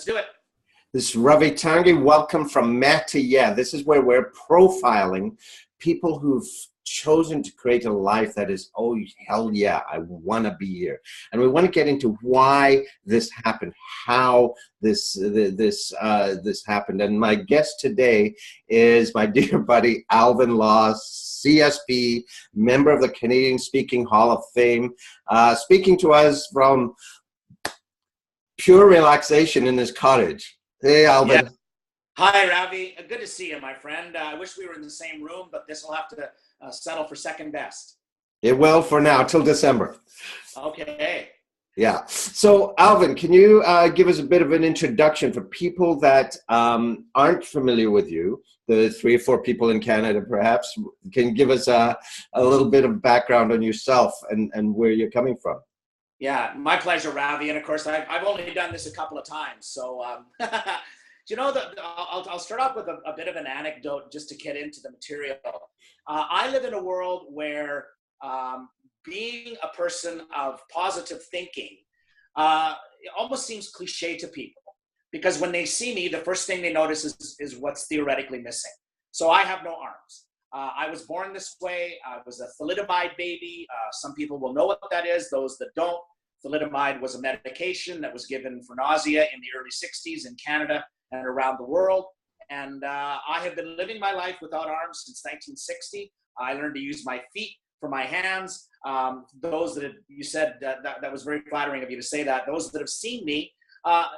Do it. This is Ravi Tangri. Welcome from meh2YEAH. This is where we're profiling people who've chosen to create a life that is, oh, hell yeah, I want to be here. And we want to get into why this happened, how this happened. And my guest today is my dear buddy, Alvin Law, CSP, member of the Canadian Speaking Hall of Fame, speaking to us from pure relaxation in his cottage. Hey, Alvin. Yeah. Hi, Ravi. Good to see you, my friend. I wish we were in the same room, but this will have to settle for second best. It will for now, till December. Okay. Yeah. So, Alvin, can you give us a bit of an introduction for people that aren't familiar with you, the 3 or 4 people in Canada, perhaps, can give us a little bit of background on yourself and where you're coming from? Yeah, my pleasure, Ravi. And of course, I've only done this a couple of times. So, you know, I'll start off with a bit of an anecdote just to get into the material. I live in a world where being a person of positive thinking it almost seems cliche to people, because when they see me, the first thing they notice is what's theoretically missing. So I have no arms. I was born this way. I was a thalidomide baby. Some people will know what that is. Those that don't, thalidomide was a medication that was given for nausea in the early 60s in Canada and around the world. And I have been living my life without arms since 1960. I learned to use my feet for my hands. Those that you said that was very flattering of you to say that. Those that have seen me,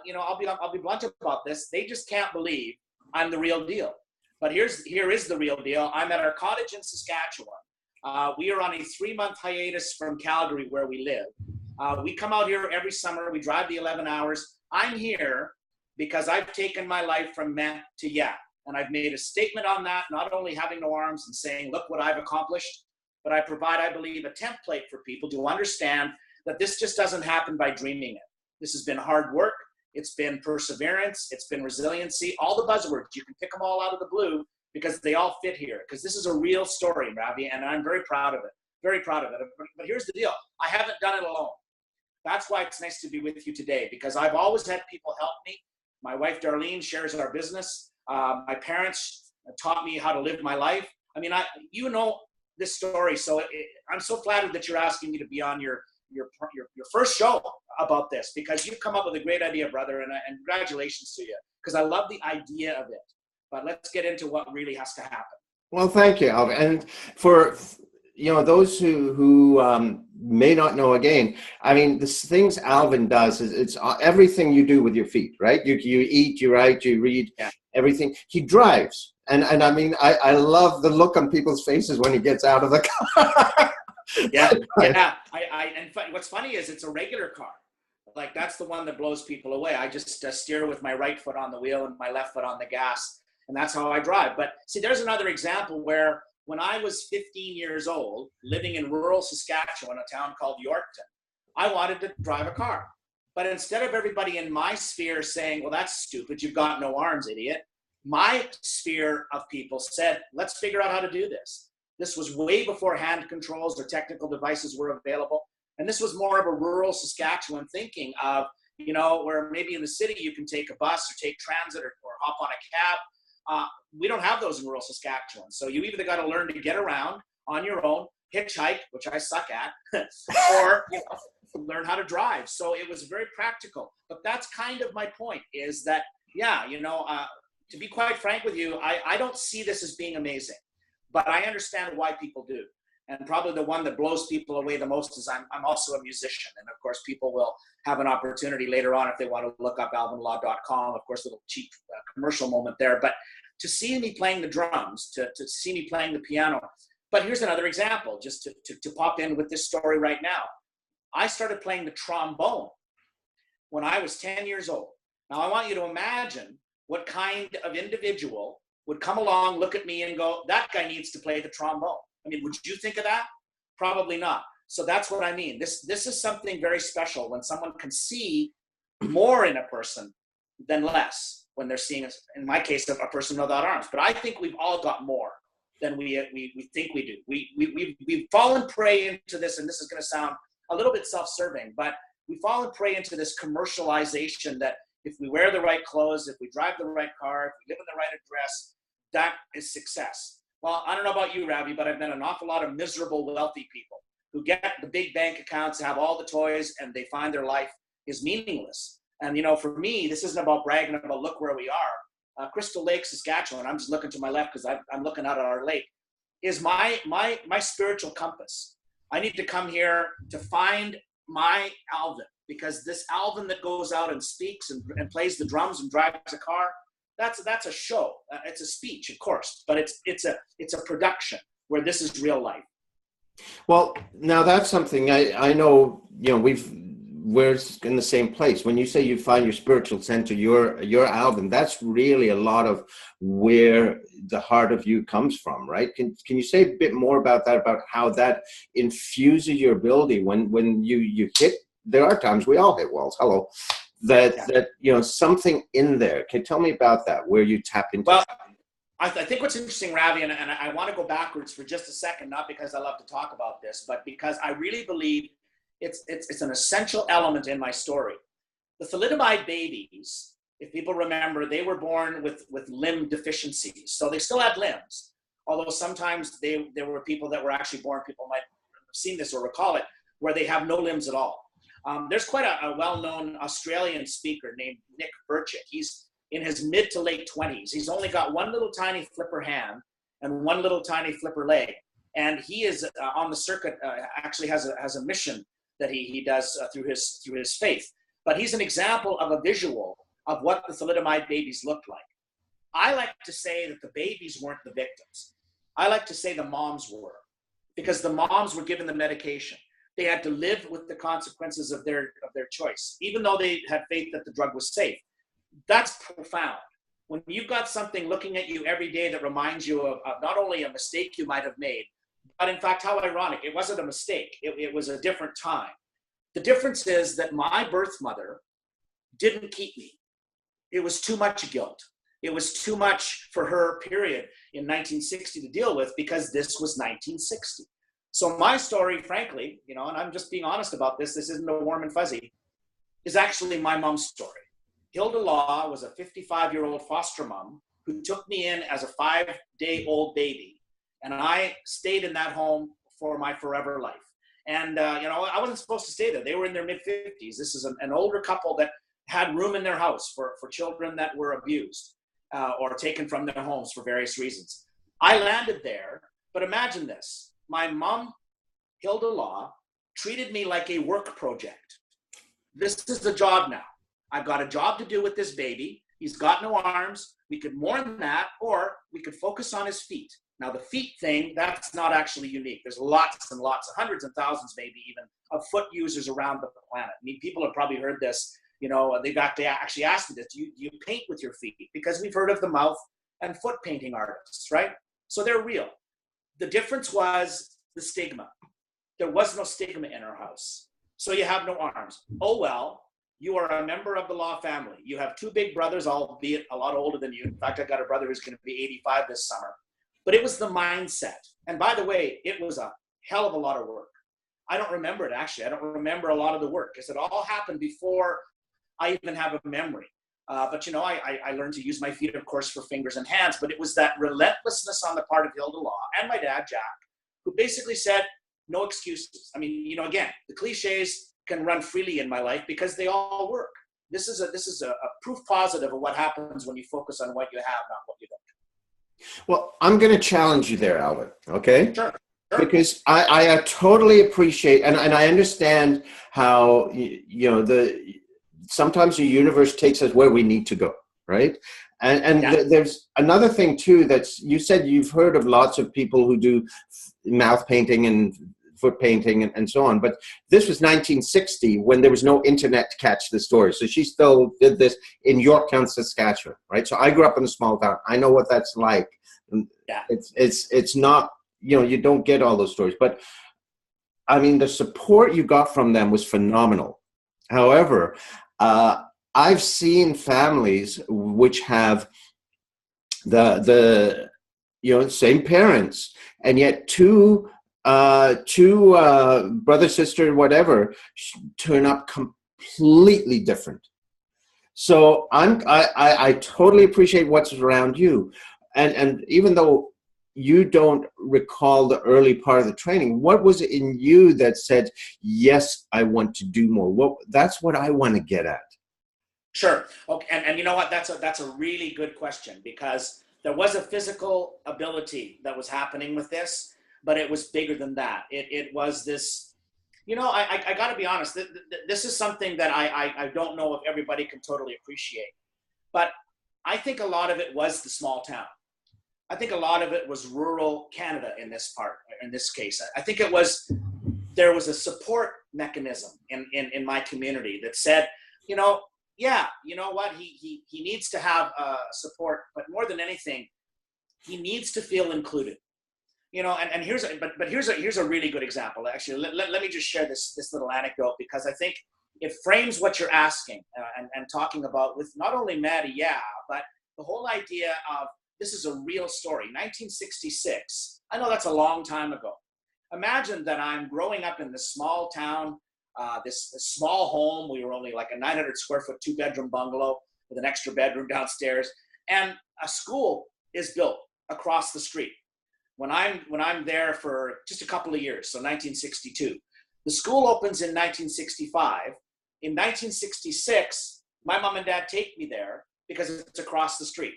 you know, I'll be blunt about this. They just can't believe I'm the real deal. But here is the real deal. I'm at our cottage in Saskatchewan. We are on a 3-month hiatus from Calgary, where we live. We come out here every summer. We drive the 11 hours. I'm here because I've taken my life from meh to yeah. And I've made a statement on that, not only having no arms and saying, look what I've accomplished, but I provide, I believe, a template for people to understand that this just doesn't happen by dreaming it. This has been hard work. It's been perseverance. It's been resiliency. All the buzzwords, you can pick them all out of the blue because they all fit here. Because this is a real story, Ravi, and I'm very proud of it. Very proud of it. But here's the deal. I haven't done it alone. That's why it's nice to be with you today, because I've always had people help me. My wife, Darlene, shares our business. My parents taught me how to live my life. I mean, you know this story, so I'm so flattered that you're asking me to be on your first show about this, because you've come up with a great idea, brother, and congratulations to you, because I love the idea of it. But let's get into what really has to happen. Well, thank you, Alvin. And for those who may not know, again, I mean, the things Alvin does is it's everything you do with your feet, right? You eat, you write, you read, yeah. Everything. He drives, and I mean, I love the look on people's faces when he gets out of the car. Yeah. And what's funny is it's a regular car. Like, that's the one that blows people away. I just steer with my right foot on the wheel and my left foot on the gas, and that's how I drive. But see, there's another example where when I was 15 years old, living in rural Saskatchewan, a town called Yorkton, I wanted to drive a car. But instead of everybody in my sphere saying, well, that's stupid, you've got no arms, idiot, my sphere of people said, let's figure out how to do this. This was way before hand controls or technical devices were available. And this was more of a rural Saskatchewan thinking of, you know, where maybe in the city you can take a bus or take transit or hop on a cab. We don't have those in rural Saskatchewan. So you either got to learn to get around on your own, hitchhike, which I suck at, or learn how to drive. So it was very practical. But that's kind of my point, is that, yeah, you know, to be quite frank with you, I don't see this as being amazing. But I understand why people do. And probably the one that blows people away the most is I'm also a musician. And of course, people will have an opportunity later on if they want to look up alvinlaw.com. Of course, a little cheap commercial moment there. But to see me playing the drums, to see me playing the piano. But here's another example, just to pop in with this story right now. I started playing the trombone when I was 10 years old. Now, I want you to imagine what kind of individual would come along, look at me and go, that guy needs to play the trombone. I mean, would you think of that? Probably not. So that's what I mean. This is something very special when someone can see more in a person than less when they're seeing, in my case, a person without arms. But I think we've all got more than we think we do. We've fallen prey into this, and this is going to sound a little bit self-serving, but we've fallen prey into this commercialization that, if we wear the right clothes, if we drive the right car, if we live in the right address, that is success. Well, I don't know about you, Ravi, but I've met an awful lot of miserable, wealthy people who get the big bank accounts, have all the toys, and they find their life is meaningless. And, you know, for me, this isn't about bragging about look where we are. Crystal Lake, Saskatchewan, I'm just looking to my left because I'm looking out at our lake, is my spiritual compass. I need to come here to find my Alvin, because this Alvin that goes out and speaks and plays the drums and drives a car, that's a show. It's a speech, of course, but it's a production where this is real life. Well, now that's something I know, you know, we're in the same place. When you say you find your spiritual center, your Alvin, that's really a lot of where the heart of you comes from, right? Can you say a bit more about that, about how that infuses your ability when you hit, there are times we all hit walls, hello, that you know, something in there. Can you tell me about that, where you tap into? Well, I think what's interesting, Ravi, and I want to go backwards for just a second, not because I love to talk about this, but because I really believe it's an essential element in my story. The thalidomide babies, if people remember, they were born with limb deficiencies. So they still had limbs, although sometimes there were people that were actually born, people might have seen this or recall it, where they have no limbs at all. There's quite a well-known Australian speaker named Nick Burchick. He's in his mid to late 20s. He's only got one little tiny flipper hand and one little tiny flipper leg. And he is on the circuit, actually has a mission that he does through his faith. But he's an example of a visual of what the thalidomide babies looked like. I like to say that the babies weren't the victims. I like to say the moms were, because the moms were given the medication. They had to live with the consequences of their choice, even though they had faith that the drug was safe. That's profound. When you've got something looking at you every day that reminds you of not only a mistake you might have made, but in fact, how ironic, it wasn't a mistake. It was a different time. The difference is that my birth mother didn't keep me. It was too much guilt. It was too much for her, period, in 1960 to deal with, because this was 1960. So my story, frankly, you know, and I'm just being honest about this isn't a warm and fuzzy, is actually my mom's story. Hilda Law was a 55-year-old foster mom who took me in as a 5-day-old baby. And I stayed in that home for my forever life. And, you know, I wasn't supposed to stay there. They were in their mid-50s. This is an older couple that had room in their house for children that were abused or taken from their homes for various reasons. I landed there, but imagine this. My mom, Hilda Law, treated me like a work project. This is the job now. I've got a job to do with this baby. He's got no arms. We could mourn that, or we could focus on his feet. Now, the feet thing, that's not actually unique. There's lots and lots, hundreds and thousands maybe even, of foot users around the planet. I mean, people have probably heard this. You know, they've actually asked me this. Do you paint with your feet? Because we've heard of the mouth and foot painting artists, right? So they're real. The difference was the stigma. There was no stigma in our house. So you have no arms. Oh, well, you are a member of the Law family. You have 2 big brothers, albeit a lot older than you. In fact, I got a brother who's going to be 85 this summer. But it was the mindset. And by the way, it was a hell of a lot of work. I don't remember it, actually. I don't remember a lot of the work because it all happened before I even have a memory. But, you know, I learned to use my feet, of course, for fingers and hands. But it was that relentlessness on the part of Hilda Law and my dad, Jack, who basically said, no excuses. I mean, you know, again, the cliches can run freely in my life because they all work. This is a proof positive of what happens when you focus on what you have, not what you don't. Well, I'm going to challenge you there, Alvin, okay? Sure. Because I totally appreciate, and I understand how, you know, sometimes the universe takes us where we need to go, right? And Yeah. There's another thing, too, that's, you said you've heard of lots of people who do mouth painting and foot painting and so on. But this was 1960 when there was no internet to catch the story. So she still did this in Yorktown, Saskatchewan, right? So I grew up in a small town. I know what that's like. Yeah. It's not, you know, you don't get all those stories. But I mean, the support you got from them was phenomenal. However, I've seen families which have the you know, same parents, and yet two brother, sister, whatever, turn up completely different. So I totally appreciate what's around you. And even though you don't recall the early part of the training, what was it in you that said, yes, I want to do more? That's what I want to get at. Sure. Okay. And you know what? That's a really good question, because there was a physical ability that was happening with this, but it was bigger than that. It was this, I got to be honest. This is something that I don't know if everybody can totally appreciate, but I think a lot of it was the small town. I think a lot of it was rural Canada in this case. I think there was a support mechanism in my community that said, yeah, you know what, he needs to have support, but more than anything, he needs to feel included. And here's a really good example. Actually, let me just share this little anecdote, because I think it frames what you're asking and talking about with not only meh2YEAH, but the whole idea of this is a real story. 1966. I know that's a long time ago. Imagine that I'm growing up in this small town, this small home. We were only like a 900 square foot 2-bedroom bungalow with an extra bedroom downstairs, and a school is built across the street. When I'm there for just a couple of years, so 1962, the school opens in 1965. In 1966, my mom and dad take me there because it's across the street.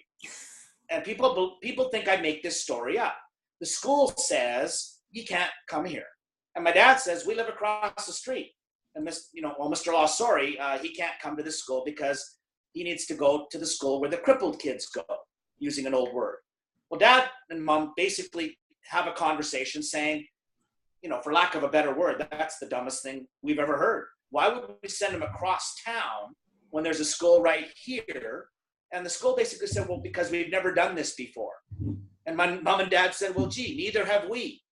And people think I make this story up. The school says, you can't come here. And my dad says, we live across the street. And Mr. Law, sorry, he can't come to this school because he needs to go to the school where the crippled kids go, using an old word. Well, Dad and Mom basically have a conversation saying, for lack of a better word, that's the dumbest thing we've ever heard. Why would we send him across town when there's a school right here? And the school basically said, well, because we've never done this before. And my mom and dad said, well, gee, neither have we.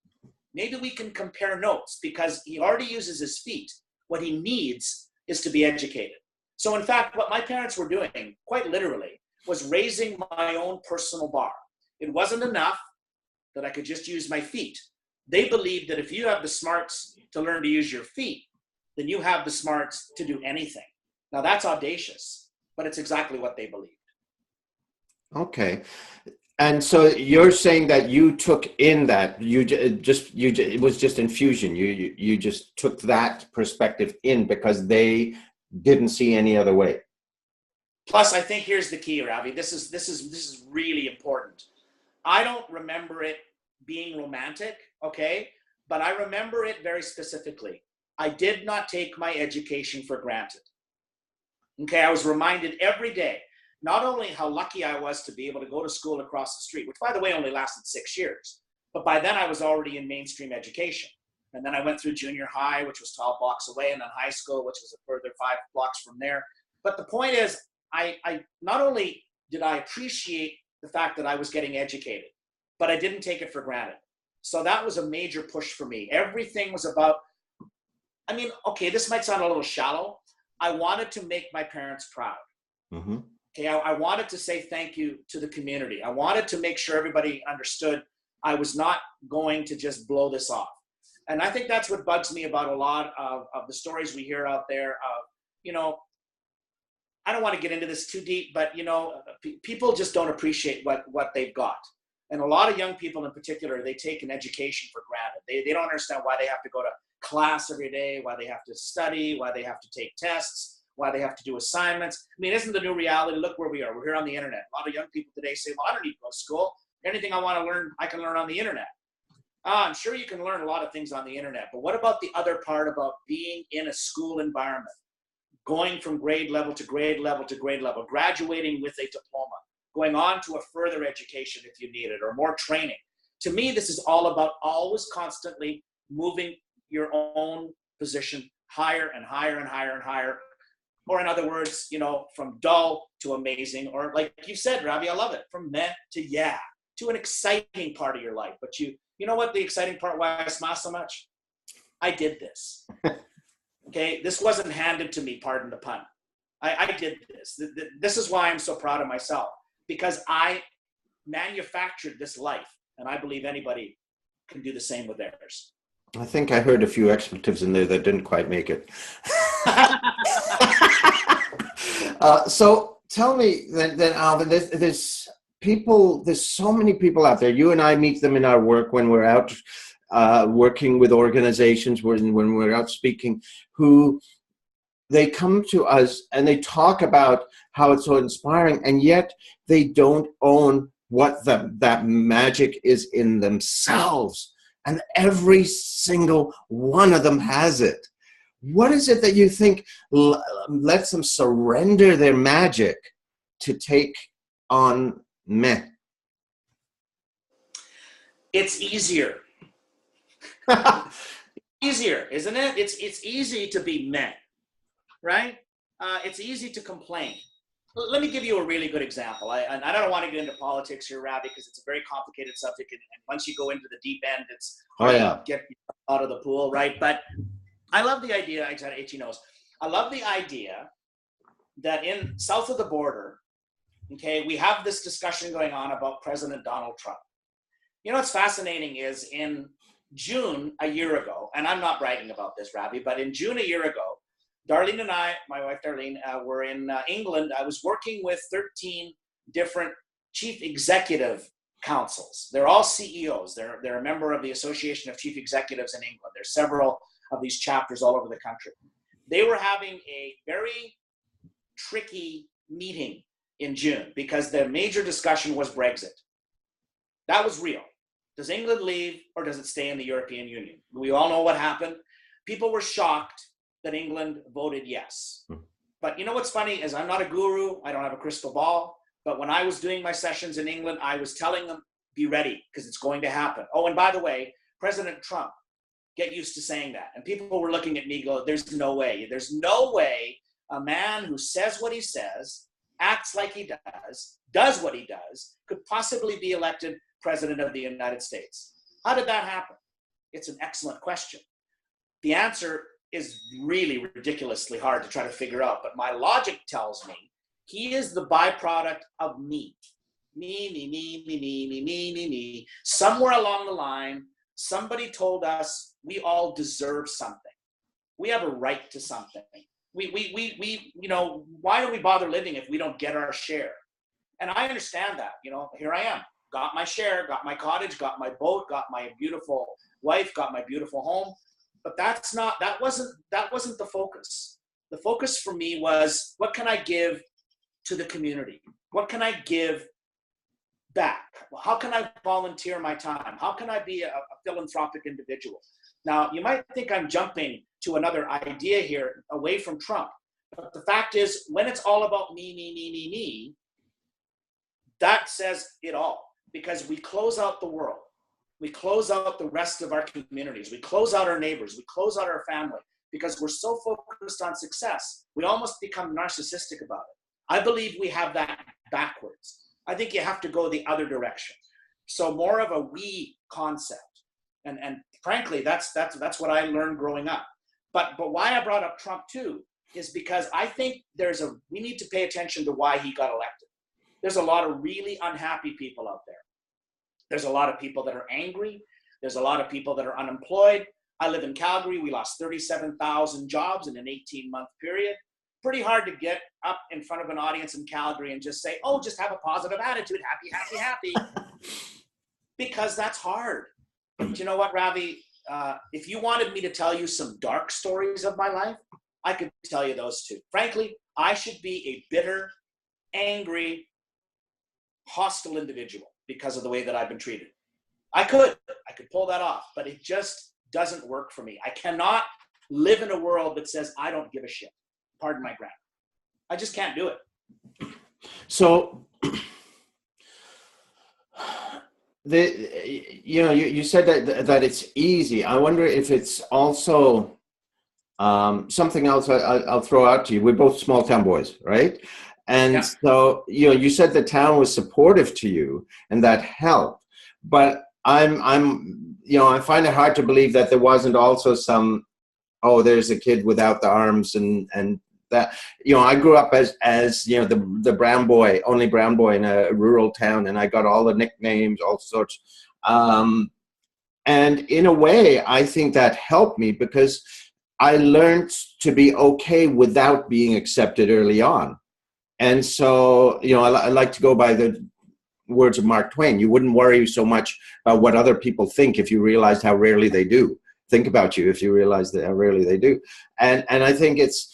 Maybe we can compare notes, because he already uses his feet. What he needs is to be educated. So in fact, what my parents were doing, quite literally, was raising my own personal bar. It wasn't enough that I could just use my feet. They believed that if you have the smarts to learn to use your feet, then you have the smarts to do anything. Now that's audacious, but it's exactly what they believed. Okay. And so you're saying that you took in that, it was just infusion. You just took that perspective in because they didn't see any other way. Plus, I think here's the key, Ravi. This is really important. I don't remember it being romantic, okay? But I remember it very specifically. I did not take my education for granted. Okay, I was reminded every day, not only how lucky I was to be able to go to school across the street, which by the way only lasted 6 years, but by then I was already in mainstream education. And then I went through junior high, which was 12 blocks away, and then high school, which was a further 5 blocks from there. But the point is, I not only did I appreciate the fact that I was getting educated, but I didn't take it for granted. So that was a major push for me. Everything was about, okay, this might sound a little shallow. I wanted to make my parents proud. Mm-hmm. Okay, I wanted to say thank you to the community. I wanted to make sure everybody understood I was not going to just blow this off. And I think that's what bugs me about a lot of the stories we hear out there of, I don't want to get into this too deep, but, people just don't appreciate what they've got. And a lot of young people in particular, they take an education for granted. They don't understand why they have to go to class every day, why they have to study, why they have to take tests, why they have to do assignments. Isn't the new reality? Look where we are. We're here on the internet. A lot of young people today say, well, I don't need to go to school. Anything I want to learn, I can learn on the internet. I'm sure you can learn a lot of things on the internet, but what about the other part about being in a school environment, going from grade level to grade level to grade level, graduating with a diploma, going on to a further education if you need it, or more training? To me, this is all about always constantly moving your own position higher and higher and higher and higher. Or in other words, from dull to amazing, or like you said, Ravi, I love it, from meh to yeah, to an exciting part of your life. But you know what the exciting part, why I smile so much? I did this. Okay, this wasn't handed to me, pardon the pun. I did this. This is why I'm so proud of myself, because I manufactured this life, and I believe anybody can do the same with theirs. I think I heard a few expletives in there that didn't quite make it. So tell me then Alvin, there's people, there's so many people out there. You and I meet them in our work when we're out working with organizations, when we're out speaking, who they come to us and they talk about how it's so inspiring, and yet they don't own what that magic is in themselves. And every single one of them has it. What is it that you think lets them surrender their magic to take on meh? It's easier. Easier, isn't it? It's easy to be meh, right? It's easy to complain. Let me give you a really good example. I don't want to get into politics here, Ravi, because it's a very complicated subject, and once you go into the deep end, it's hard to get out of the pool, right? But I love the idea. I got itchy nose. I love the idea that in south of the border, okay, we have this discussion going on about President Donald Trump. You know what's fascinating is in June a year ago, and I'm not bragging about this, Ravi, but in June a year ago, Darlene and I, my wife Darlene, were in England. I was working with 13 different chief executive councils. They're all CEOs. They're a member of the Association of Chief Executives in England. There's several of these chapters all over the country. They were having a very tricky meeting in June because their major discussion was Brexit. That was real. Does England leave or does it stay in the European Union? We all know what happened. People were shocked that England voted yes. But you know what's funny is I'm not a guru. I don't have a crystal ball. But when I was doing my sessions in England, I was telling them, be ready because it's going to happen. Oh, and by the way, President Trump, get used to saying that. And people were looking at me go, there's no way. There's no way a man who says what he says, acts like he does what he does, could possibly be elected president of the United States. How did that happen? It's an excellent question. The answer is really ridiculously hard to try to figure out, but my logic tells me he is the byproduct of me. Me. Somewhere along the line, somebody told us we all deserve something. We have a right to something. We you know, why do we bother living if we don't get our share? And I understand that, you know, here I am, got my share, got my cottage, got my boat, got my beautiful wife, got my beautiful home. But that wasn't the focus. The focus for me was, what can I give to the community? What can I give back? How can I volunteer my time? How can I be a philanthropic individual? Now, you might think I'm jumping to another idea here away from Trump. But the fact is, when it's all about me, that says it all. Because we close out the world. We close out the rest of our communities. We close out our neighbors. We close out our family because we're so focused on success. We almost become narcissistic about it. I believe we have that backwards. I think you have to go the other direction. So more of a we concept. And frankly, that's what I learned growing up. But why I brought up Trump too is because I think we need to pay attention to why he got elected. There's a lot of really unhappy people out there. There's a lot of people that are angry. There's a lot of people that are unemployed. I live in Calgary. We lost 37,000 jobs in an 18-month period. Pretty hard to get up in front of an audience in Calgary and just say, oh, just have a positive attitude, happy. Because that's hard. But you know what, Ravi? If you wanted me to tell you some dark stories of my life, I could tell you those too. Frankly, I should be a bitter, angry, hostile individual because of the way that I've been treated. I could pull that off, but it just doesn't work for me. I cannot live in a world that says I don't give a shit. Pardon my grammar. I just can't do it. So, you said that it's easy. I wonder if it's also something else I'll throw out to you. We're both small town boys, right? And yeah. So, you said the town was supportive to you and that helped, but I find it hard to believe that there wasn't also some, oh, there's a kid without the arms and that, I grew up as the brown boy, only brown boy in a rural town, and I got all the nicknames, all sorts. And in a way, I think that helped me because I learned to be okay without being accepted early on. And so, you know, I like to go by the words of Mark Twain. You wouldn't worry so much about what other people think if you realized how rarely they do think about you, if you realize that how rarely they do. And I think it's,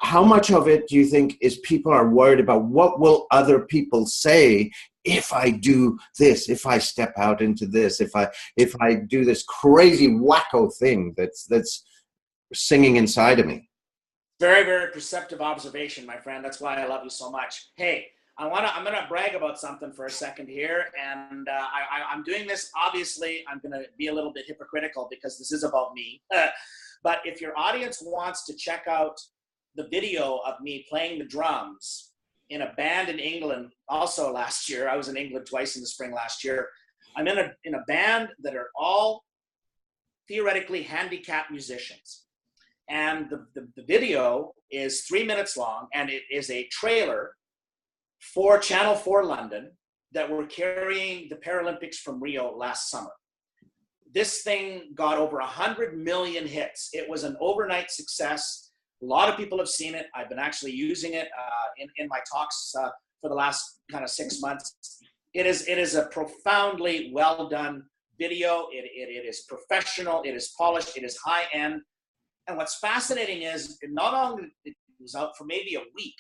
how much of it do you think is people are worried about what will other people say if I do this, if I step out into this, if I do this crazy wacko thing that's singing inside of me? Very, very perceptive observation, my friend. That's why I love you so much. Hey, I'm gonna brag about something for a second here, and I'm doing this. Obviously, I'm gonna be a little bit hypocritical because this is about me. But if your audience wants to check out the video of me playing the drums in a band in England, also last year, I was in England twice in the spring last year. I'm in a band that are all theoretically handicapped musicians. And the video is 3 minutes long, and it is a trailer for Channel 4 London that were carrying the Paralympics from Rio last summer. This thing got over 100 million hits. It was an overnight success. A lot of people have seen it. I've been actually using it in my talks for the last kind of 6 months. It is a profoundly well done video. It is professional. It is polished. It is high end. And what's fascinating is not only it was out for maybe a week,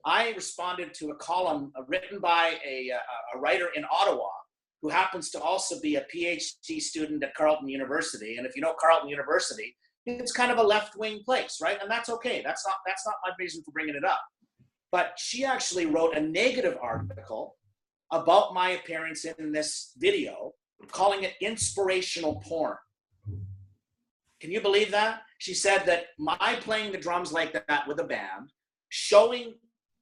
I responded to a column written by a writer in Ottawa who happens to also be a PhD student at Carleton University. And if you know Carleton University, it's kind of a left-wing place, right? And that's okay. That's not my reason for bringing it up. But she actually wrote a negative article about my appearance in this video, calling it inspirational porn. Can you believe that? She said that my playing the drums like that with a band, showing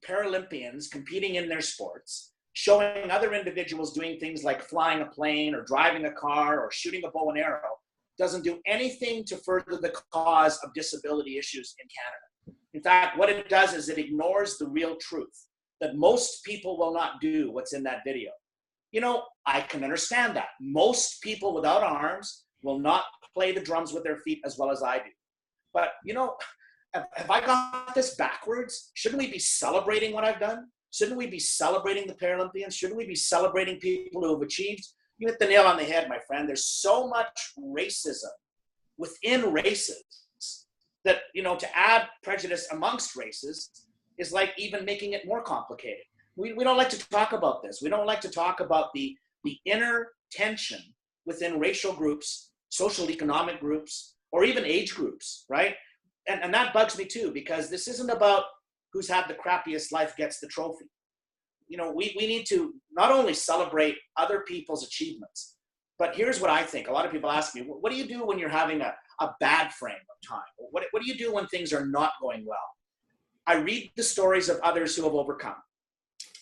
Paralympians competing in their sports, showing other individuals doing things like flying a plane or driving a car or shooting a bow and arrow, doesn't do anything to further the cause of disability issues in Canada. In fact, what it does is it ignores the real truth that most people will not do what's in that video. You know, I can understand that. Most people without arms will not play the drums with their feet as well as I do. But, you know, have I got this backwards? Shouldn't we be celebrating what I've done? Shouldn't we be celebrating the Paralympians? Shouldn't we be celebrating people who have achieved? You hit the nail on the head, my friend. There's so much racism within races that, you know, to add prejudice amongst races is like even making it more complicated. We don't like to talk about this. We don't like to talk about the inner tension within racial groups, social economic groups, or even age groups, right? And that bugs me too, because this isn't about who's had the crappiest life gets the trophy. You know, we need to not only celebrate other people's achievements, but here's what I think. A lot of people ask me, what do you do when you're having a bad frame of time? What do you do when things are not going well? I read the stories of others who have overcome,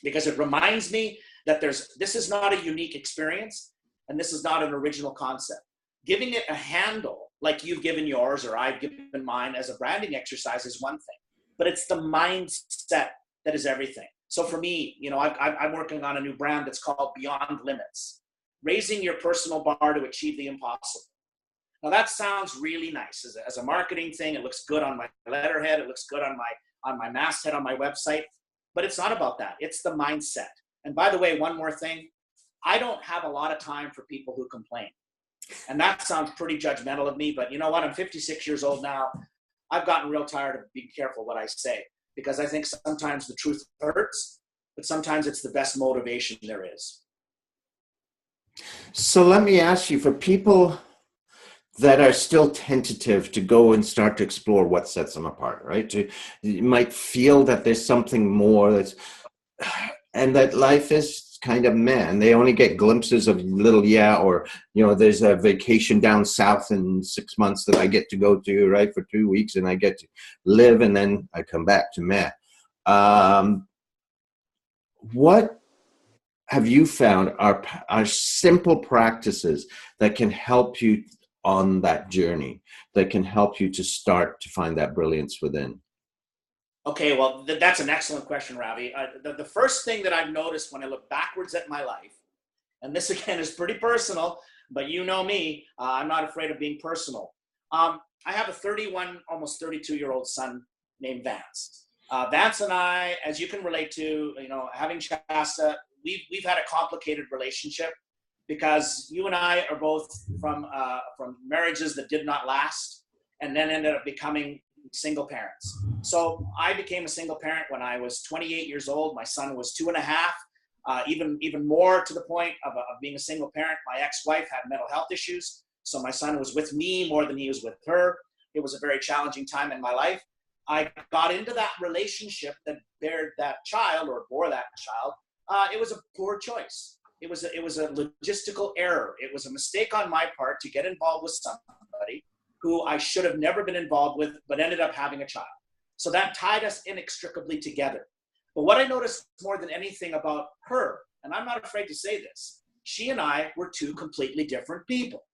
because it reminds me that this is not a unique experience, and this is not an original concept. Giving it a handle like you've given yours or I've given mine as a branding exercise is one thing, but it's the mindset that is everything. So for me, you know, I'm working on a new brand that's called Beyond Limits, raising your personal bar to achieve the impossible. Now that sounds really nice as a marketing thing. It looks good on my letterhead. It looks good on my masthead on my website, but it's not about that. It's the mindset. And by the way, one more thing, I don't have a lot of time for people who complain. And that sounds pretty judgmental of me, but you know what? I'm 56 years old now. I've gotten real tired of being careful what I say, because I think sometimes the truth hurts, but sometimes it's the best motivation there is. So let me ask you, for people that are still tentative to go and start to explore what sets them apart, right? You might feel that there's something more and that life is kind of meh, and they only get glimpses of little yeah, or, you know, there's a vacation down south in 6 months that I get to go to, right, for 2 weeks, and I get to live, and then I come back to meh. What have you found are simple practices that can help you on that journey, that can help you to start to find that brilliance within? Okay, well, that's an excellent question, Ravi. The first thing that I've noticed when I look backwards at my life, and this again is pretty personal, but you know me, I'm not afraid of being personal. I have a 31, almost 32-year-old son named Vance. Vance and I, as you can relate to, you know, having Shasta, we've had a complicated relationship because you and I are both from marriages that did not last, and then ended up becoming single parents. So I became a single parent when I was 28 years old. My son was 2.5. Even more to the point of being a single parent, my ex-wife had mental health issues. So my son was with me more than he was with her. It was a very challenging time in my life. I got into that relationship that bore that child. It was a poor choice. It was a logistical error. It was a mistake on my part to get involved with somebody who I should have never been involved with, but ended up having a child. So that tied us inextricably together. But what I noticed more than anything about her, and I'm not afraid to say this, she and I were two completely different people.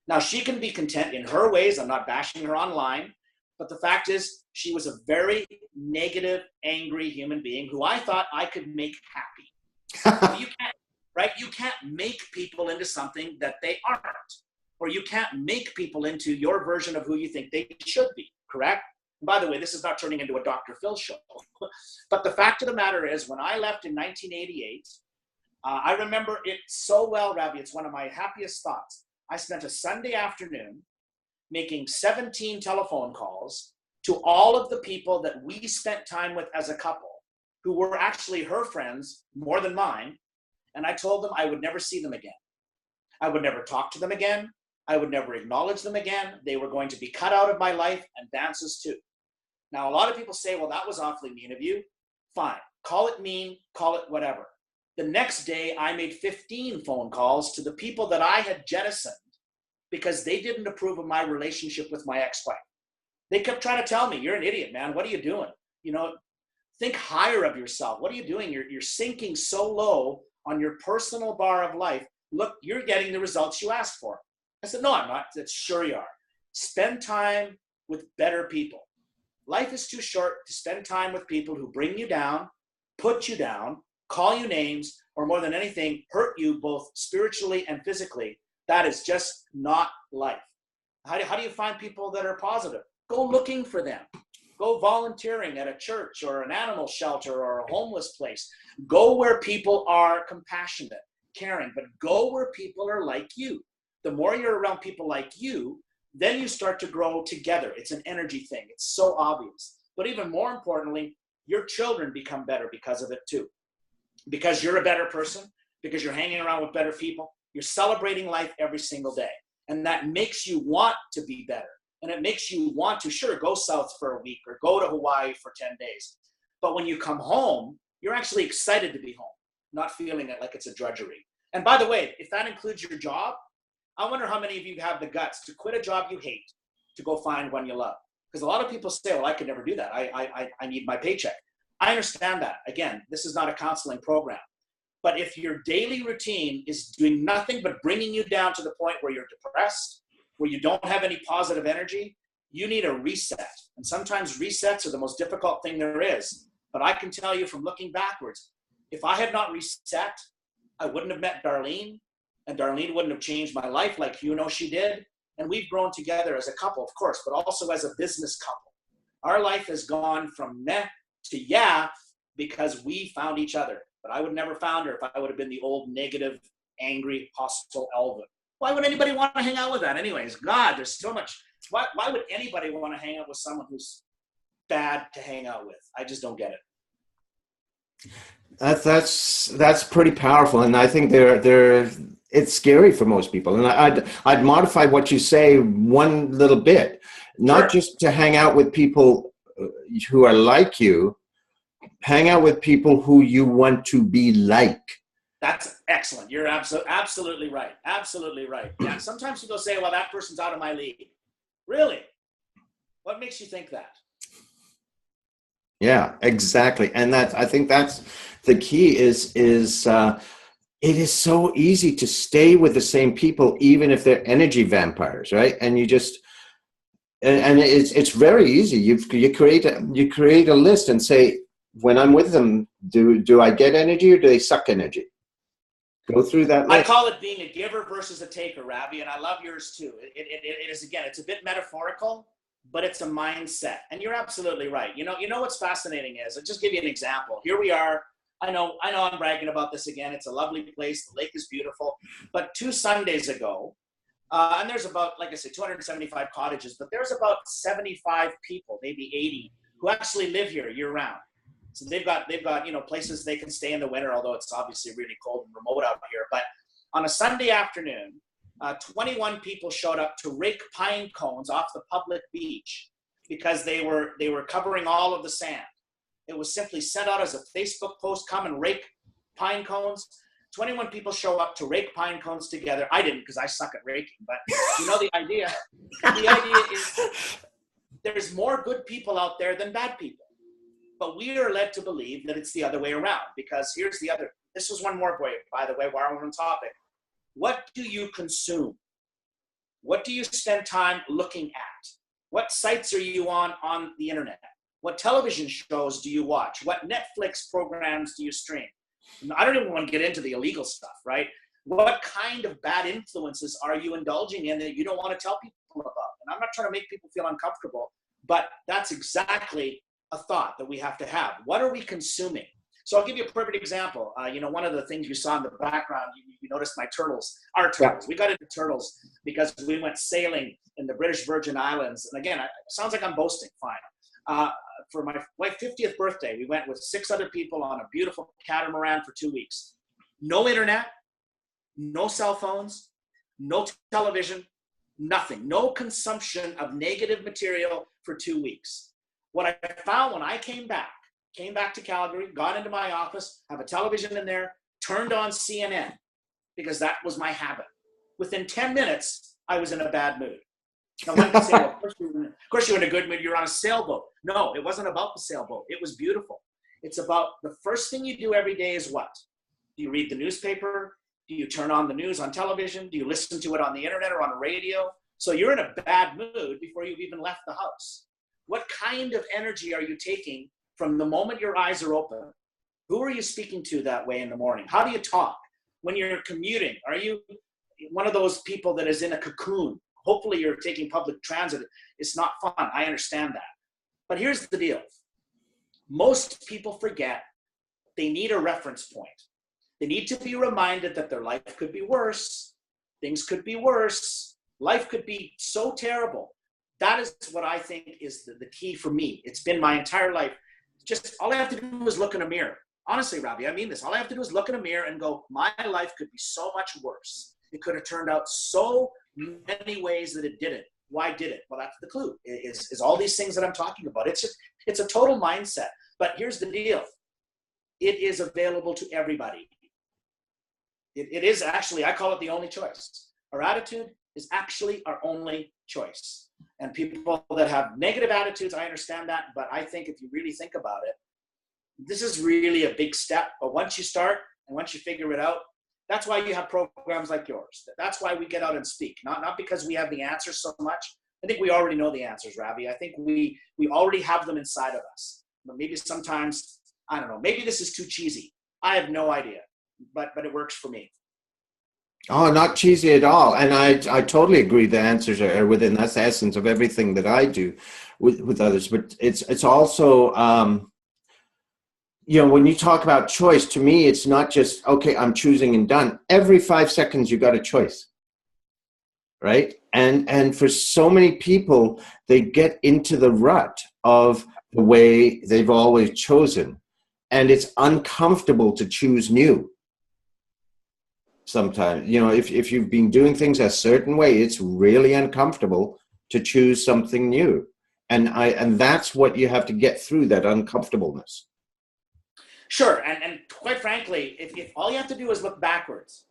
Now, she can be content in her ways. I'm not bashing her online. But the fact is, she was a very negative, angry human being who I thought I could make happy. Well, you can't, right? You can't make people into something that they aren't. Or you can't make people into your version of who you think they should be, correct? And by the way, this is not turning into a Dr. Phil show. But the fact of the matter is, when I left in 1988, I remember it so well, Ravi. It's one of my happiest thoughts. I spent a Sunday afternoon making 17 telephone calls to all of the people that we spent time with as a couple, who were actually her friends more than mine. And I told them I would never see them again. I would never talk to them again. I would never acknowledge them again. They were going to be cut out of my life, and Vance's too. Now, a lot of people say, well, that was awfully mean of you. Fine. Call it mean, call it whatever. The next day, I made 15 phone calls to the people that I had jettisoned because they didn't approve of my relationship with my ex-wife. They kept trying to tell me, you're an idiot, man. What are you doing? You know, think higher of yourself. What are you doing? You're sinking so low on your personal bar of life. Look, you're getting the results you asked for. I said, no, I'm not. I said, sure you are. Spend time with better people. Life is too short to spend time with people who bring you down, put you down, call you names, or more than anything, hurt you both spiritually and physically. That is just not life. How do you find people that are positive? Go looking for them. Go volunteering at a church or an animal shelter or a homeless place. Go where people are compassionate, caring, but go where people are like you. The more you're around people like you, then you start to grow together. It's an energy thing. It's so obvious. But even more importantly, your children become better because of it too. Because you're a better person, because you're hanging around with better people, you're celebrating life every single day. And that makes you want to be better. And it makes you want to, sure, go south for a week or go to Hawaii for 10 days. But when you come home, you're actually excited to be home, not feeling it like it's a drudgery. And by the way, if that includes your job, I wonder how many of you have the guts to quit a job you hate to go find one you love. Because a lot of people say, well, I could never do that. I need my paycheck. I understand that. Again, this is not a counseling program. But if your daily routine is doing nothing but bringing you down to the point where you're depressed, where you don't have any positive energy, you need a reset. And sometimes resets are the most difficult thing there is. But I can tell you from looking backwards, if I had not reset, I wouldn't have met Darlene, and Darlene wouldn't have changed my life like you know she did. And we've grown together as a couple, of course, but also as a business couple. Our life has gone from meh to yeah because we found each other. But I would never found her if I would have been the old negative, angry, hostile Alvin. Why would anybody want to hang out with that anyways? God, there's so much. Why would anybody want to hang out with someone who's bad to hang out with? I just don't get it. That's pretty powerful, and I think it's scary for most people. And I'd modify what you say one little bit, not just to hang out with people who are like you. Hang out with people who you want to be like. That's excellent. You're absolutely right. Absolutely right. Yeah. Sometimes people say, well, that person's out of my league. Really? What makes you think that? Yeah, exactly. And I think that's the key is it is so easy to stay with the same people, even if they're energy vampires, right? And you just, and it's very easy. You create a list and say, when I'm with them, do I get energy or do they suck energy? Go through that list. I call it being a giver versus a taker, Ravi, and I love yours too. It is, again, it's a bit metaphorical, but it's a mindset. And you're absolutely right. You know what's fascinating is, I'll just give you an example. Here we are. I know I'm bragging about this again. It's a lovely place. The lake is beautiful. But 2 Sundays ago, and there's about, like I said, 275 cottages, but there's about 75 people, maybe 80, who actually live here year round. So they've got places they can stay in the winter, although it's obviously really cold and remote out here. But on a Sunday afternoon, 21 people showed up to rake pine cones off the public beach because they were covering all of the sand. It was simply sent out as a Facebook post, come and rake pine cones. 21 people show up to rake pine cones together. I didn't, because I suck at raking, but the idea is there's more good people out there than bad people. But we are led to believe that it's the other way around, because this was one more way, by the way, while we're on topic. What do you consume? What do you spend time looking at? What sites are you on the internet? What television shows do you watch? What Netflix programs do you stream? I don't even want to get into the illegal stuff, right? What kind of bad influences are you indulging in that you don't want to tell people about? And I'm not trying to make people feel uncomfortable, but that's exactly a thought that we have to have. What are we consuming? So I'll give you a perfect example. One of the things you saw in the background, you noticed my turtles, our turtles. We got into turtles because we went sailing in the British Virgin Islands. And again, it sounds like I'm boasting, fine. For my 50th birthday, we went with 6 other people on a beautiful catamaran for 2 weeks. No internet, no cell phones, no television, nothing. No consumption of negative material for 2 weeks. What I found when I came back to Calgary, got into my office, have a television in there, turned on CNN, because that was my habit. Within 10 minutes, I was in a bad mood. Now, one can say, well, of course you're in a good mood, you're on a sailboat. No, it wasn't about the sailboat. It was beautiful. It's about the first thing you do every day is what? Do you read the newspaper? Do you turn on the news on television? Do you listen to it on the internet or on the radio? So you're in a bad mood before you've even left the house. What kind of energy are you taking from the moment your eyes are open? Who are you speaking to that way in the morning? How do you talk? When you're commuting, are you one of those people that is in a cocoon? Hopefully you're taking public transit. It's not fun. I understand that. But here's the deal. Most people forget they need a reference point. They need to be reminded that their life could be worse. Things could be worse. Life could be so terrible. That is what I think is the key for me. It's been my entire life. Just all I have to do is look in a mirror. Honestly, Ravi, I mean this. All I have to do is look in a mirror and go, my life could be so much worse. It could have turned out so many ways that it didn't. Why did it? Well, that's the clue, is all these things that I'm talking about. It's a total mindset. But here's the deal. It is available to everybody. It is actually, I call it the only choice. Our attitude is actually our only choice. And people that have negative attitudes, I understand that. But I think if you really think about it, this is really a big step. But once you start and once you figure it out, that's why you have programs like yours. That's why we get out and speak. Not because we have the answers so much. I think we already know the answers, Ravi. I think we already have them inside of us. But maybe sometimes, I don't know, maybe this is too cheesy. I have no idea. But it works for me. Oh, not cheesy at all. And I totally agree the answers are within that's the essence of everything that I do with others. But it's also, when you talk about choice, to me, it's not just, okay, I'm choosing and done. Every 5 seconds, you got a choice, right? And for so many people, they get into the rut of the way they've always chosen. And it's uncomfortable to choose new. Sometimes, if you've been doing things a certain way, it's really uncomfortable to choose something new. And that's what you have to get through, that uncomfortableness. Sure. And quite frankly, if all you have to do is look backwards,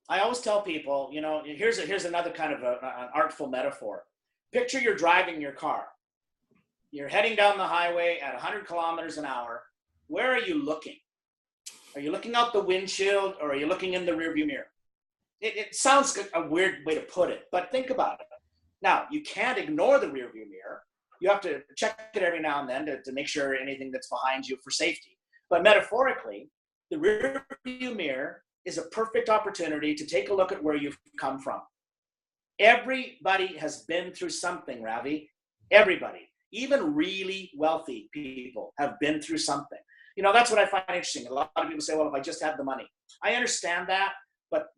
I always tell people, here's another kind of an artful metaphor. Picture you're driving your car. You're heading down the highway at 100 kilometers an hour. Where are you looking? Are you looking out the windshield or are you looking in the rearview mirror? It sounds a weird way to put it, but think about it. Now, you can't ignore the rearview mirror. You have to check it every now and then to make sure anything that's behind you for safety. But metaphorically, the rearview mirror is a perfect opportunity to take a look at where you've come from. Everybody has been through something, Ravi. Everybody, even really wealthy people, have been through something. You know, that's what I find interesting. A lot of people say, well, if I just have the money. I understand that, but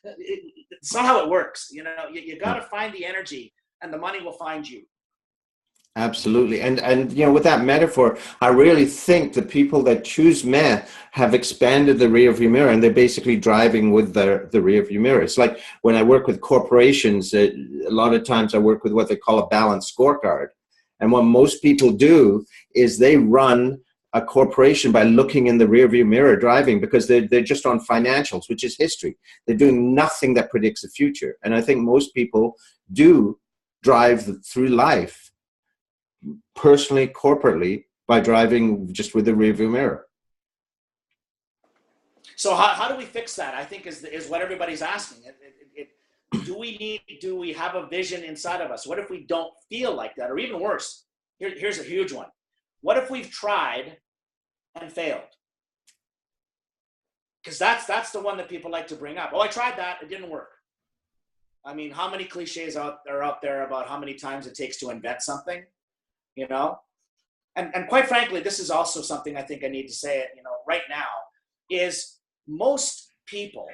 it's not how it works. You know, you got to find the energy, and the money will find you. Absolutely. And you know, with that metaphor, I really think the people that choose meh have expanded the rear view mirror, and they're basically driving with the rear view mirror. It's like when I work with corporations, a lot of times I work with what they call a balanced scorecard. And what most people do is they run a corporation by looking in the rear view mirror driving, because they're just on financials, which is history. They're doing nothing that predicts the future. And I think most people do drive through life, personally, corporately, by driving just with the rearview mirror. So how do we fix that? I think is what everybody's asking. Do we have a vision inside of us? What if we don't feel like that? Or even worse, here's a huge one. What if we've tried and failed? Because that's the one that people like to bring up. Oh, I tried that, it didn't work. I mean, how many cliches are out there about how many times it takes to invent something? You know, and quite frankly, this is also something I think I need to say it, you know, right now, is most people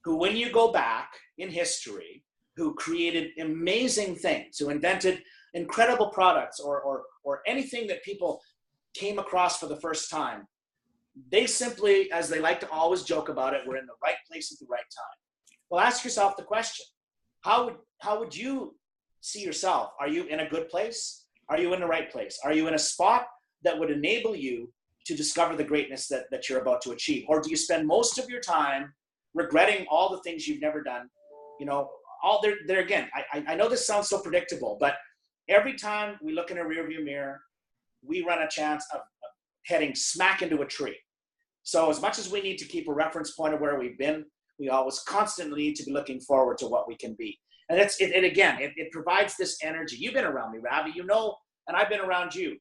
who, when you go back in history, who created amazing things, who invented incredible products or anything that people came across for the first time, they simply, as they like to always joke about it, were in the right place at the right time. Well, ask yourself the question, how would you see yourself? Are you in a good place? Are you in the right place? Are you in a spot that would enable you to discover the greatness that you're about to achieve? Or do you spend most of your time regretting all the things you've never done? You know, all there again, I know this sounds so predictable, but every time we look in a rearview mirror, we run a chance of heading smack into a tree. So as much as we need to keep a reference point of where we've been, we always constantly need to be looking forward to what we can be. And it provides this energy. You've been around me, Ravi, you know, and I've been around you.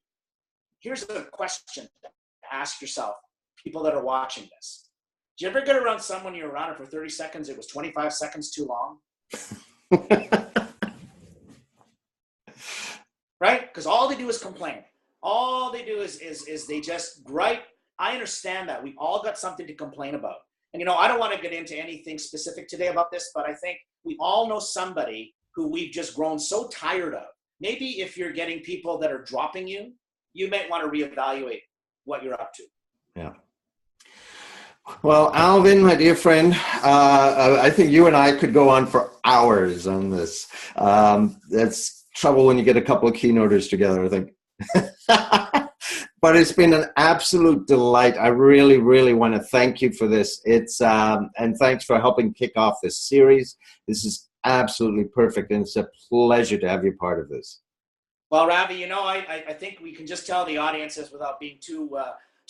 Here's a question to ask yourself, people that are watching this. Do you ever get around someone you're around it for 30 seconds, it was 25 seconds too long? Right? Because all they do is complain. All they do is they just gripe. I understand that. We've all got something to complain about. And, you know, I don't want to get into anything specific today about this, but I think we all know somebody who we've just grown so tired of. Maybe if you're getting people that are dropping you, you might want to reevaluate what you're up to. Yeah. Well, Alvin, my dear friend, I think you and I could go on for hours on this. That's trouble when you get a couple of keynoters together, I think. But it's been an absolute delight. I really, really want to thank you for this. And thanks for helping kick off this series. This is absolutely perfect, and it's a pleasure to have you part of this. Well, Ravi, you know, I think we can just tell the audiences without being too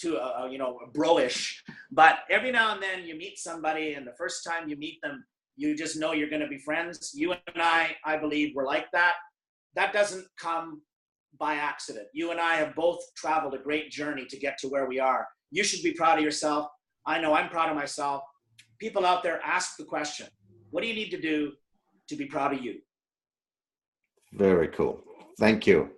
you know, bro-ish, but every now and then you meet somebody, and the first time you meet them, you just know you're going to be friends. You and I believe we're like that. That doesn't come by accident. You and I have both traveled a great journey to get to where we are. You should be proud of yourself. I know I'm proud of myself. People out there, ask the question, what do you need to do to be proud of you? Very cool. Thank you.